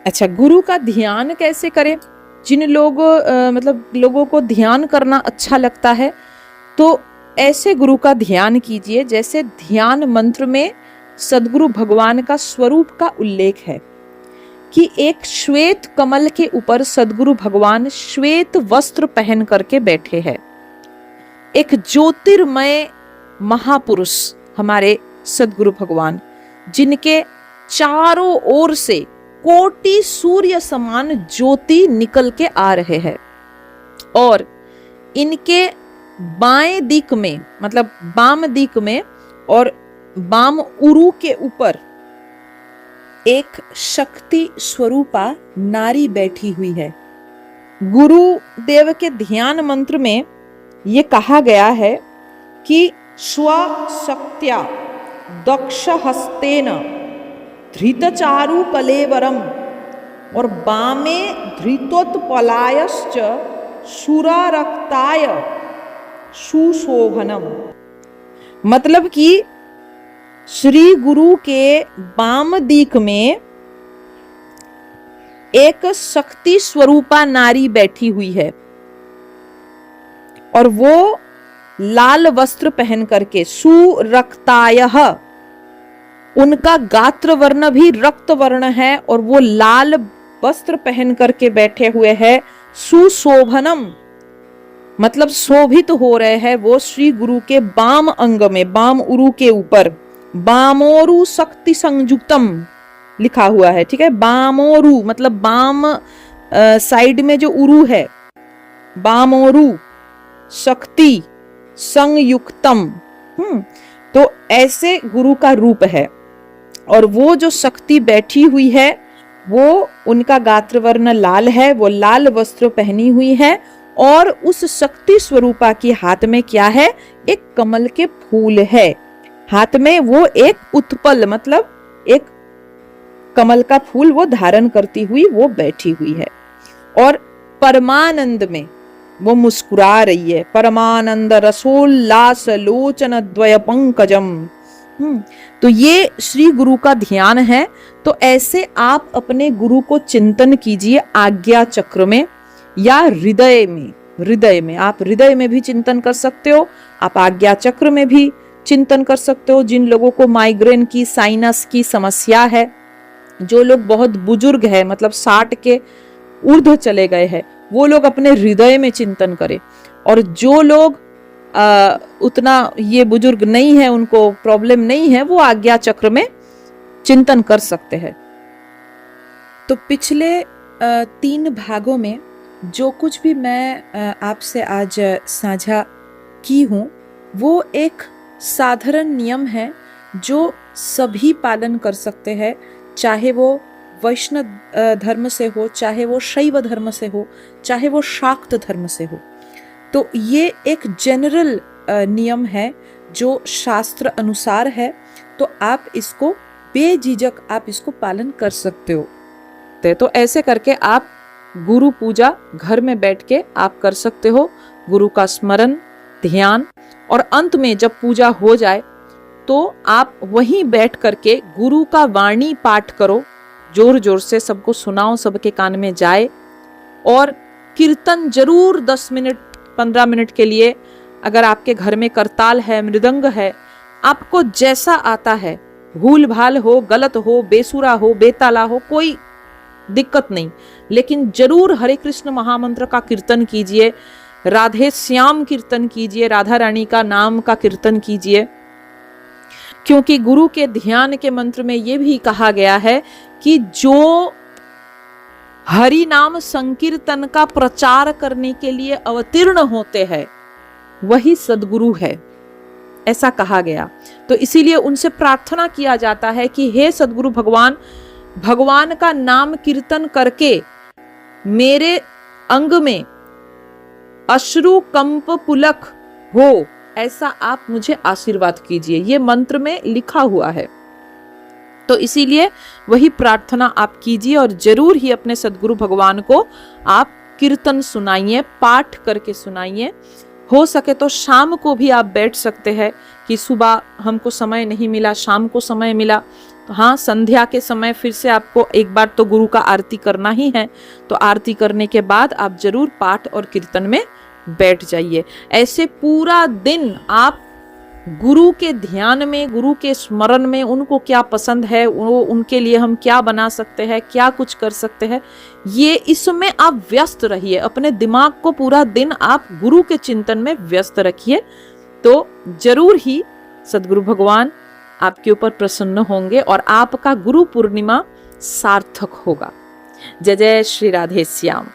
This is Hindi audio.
अच्छा, गुरु का ध्यान कैसे करें? जिन लोगों को ध्यान करना अच्छा लगता है, तो ऐसे गुरु का ध्यान कीजिए जैसे ध्यान मंत्र में सदगुरु भगवान का स्वरूप का उल्लेख है कि एक श्वेत कमल के ऊपर सदगुरु भगवान श्वेत वस्त्र पहन करके बैठे हैं। एक ज्योतिर्मय महापुरुष हमारे सदगुरु भगवान, जिनके चारों ओर से कोटि सूर्य समान ज्योति निकल के आ रहे हैं और इनके बाएं दिक में, मतलब बाम दिक में और बाम उरु के ऊपर एक शक्ति स्वरूपा नारी बैठी हुई है। गुरुदेव के ध्यान मंत्र में ये कहा गया है कि स्वशक्त्या दक्ष हस्तेन धृतचारु कलेवरम और बामे धृतोत्पलायश्च सुरारक्ताय सुशोभनम। मतलब कि श्री गुरु के बाम दिक में एक शक्ति स्वरूपा नारी बैठी हुई है और वो लाल वस्त्र पहन करके, सुरक्तायः, उनका गात्र वर्ण भी रक्त वर्ण है और वो लाल वस्त्र पहन करके बैठे हुए हैं। सुशोभनम मतलब शोभित हो रहे हैं वो श्री गुरु के बाम अंग में, बाम उरु के ऊपर बामोरु शक्ति संयुक्तम लिखा हुआ है। ठीक है, बामोरु मतलब बाम साइड में जो उरु है, बामोरु शक्ति संयुक्तम। तो ऐसे गुरु का रूप है और वो जो शक्ति बैठी हुई है वो, उनका गात्र वर्ण लाल है, वो लाल वस्त्र पहनी हुई है और उस शक्ति स्वरूपा के हाथ में क्या है? एक कमल के फूल है। हाथ में वो एक उत्पल मतलब एक कमल का फूल वो धारण करती हुई वो बैठी हुई है और परमानंद में वो मुस्कुरा रही है। परमानंद रसोल्लास लोचन द्वय पंकजम। तो ये श्री गुरु का ध्यान है। तो ऐसे आप अपने गुरु को चिंतन कीजिए आज्ञा चक्र में या हृदय में। हृदय में, आप हृदय में भी चिंतन कर सकते हो, आप आज्ञा चक्र में भी चिंतन कर सकते हो। जिन लोगों को माइग्रेन की, साइनस की समस्या है, जो लोग बहुत बुजुर्ग है, मतलब 60 के ऊर्ध्व चले गए हैं, वो लोग अपने हृदय में चिंतन करें। और जो लोग उतना ये बुजुर्ग नहीं है, उनको प्रॉब्लम नहीं है, वो आज्ञा चक्र में चिंतन कर सकते हैं। तो पिछले 3 भागों में जो कुछ भी मैं आपसे आज साझा की हूँ वो एक साधारण नियम है जो सभी पालन कर सकते हैं, चाहे वो वैष्णव धर्म से हो, चाहे वो शैव धर्म से हो, चाहे वो शाक्त धर्म से हो। तो ये एक जनरल नियम है जो शास्त्र अनुसार है, तो आप इसको बेझिझक आप इसको पालन कर सकते हो। तो ऐसे करके आप गुरु पूजा घर में बैठ के आप कर सकते हो। गुरु का स्मरण, ध्यान, और अंत में जब पूजा हो जाए तो आप वहीं बैठ करके गुरु का वाणी पाठ करो, जोर जोर से सबको सुनाओ, सबके कान में जाए। और कीर्तन जरूर 10 मिनट 15 मिनट के लिए, अगर आपके घर में करताल है, मृदंग है, आपको जैसा आता है, भूल भाल हो, गलत हो, बेसुरा हो, बेताला हो, कोई दिक्कत नहीं, लेकिन जरूर हरे कृष्ण महामंत्र का कीर्तन कीजिए, राधे श्याम कीर्तन कीजिए, राधा रानी का नाम का कीर्तन कीजिए। क्योंकि गुरु के ध्यान के मंत्र में यह भी कहा गया है कि जो हरि नाम संकीर्तन का प्रचार करने के लिए अवतीर्ण होते हैं वही सदगुरु है, ऐसा कहा गया। तो इसीलिए उनसे प्रार्थना किया जाता है कि हे सदगुरु भगवान, भगवान का नाम कीर्तन करके मेरे अंग में अश्रु कंप पुलक हो, ऐसा आप मुझे आशीर्वाद कीजिए। ये मंत्र में लिखा हुआ है। तो इसीलिए वही प्रार्थना आप कीजिए और जरूर ही अपने सदगुरु भगवान को आप कीर्तन सुनाइए, पाठ करके सुनाइए। हो सके तो शाम को भी आप बैठ सकते हैं कि सुबह हमको समय नहीं मिला, शाम को समय मिला, तो हाँ, संध्या के समय फिर से आपको एक बार तो गुरु का आरती करना ही है, तो आरती करने के बाद आप जरूर पाठ और कीर्तन में बैठ जाइए। ऐसे पूरा दिन आप गुरु के ध्यान में, गुरु के स्मरण में, उनको क्या पसंद है, वो उनके लिए हम क्या बना सकते हैं, क्या कुछ कर सकते हैं, ये इसमें आप व्यस्त रहिए। अपने दिमाग को पूरा दिन आप गुरु के चिंतन में व्यस्त रखिए, तो जरूर ही सद्गुरु भगवान आपके ऊपर प्रसन्न होंगे और आपका गुरु पूर्णिमा सार्थक होगा। जय जय श्री राधे श्याम।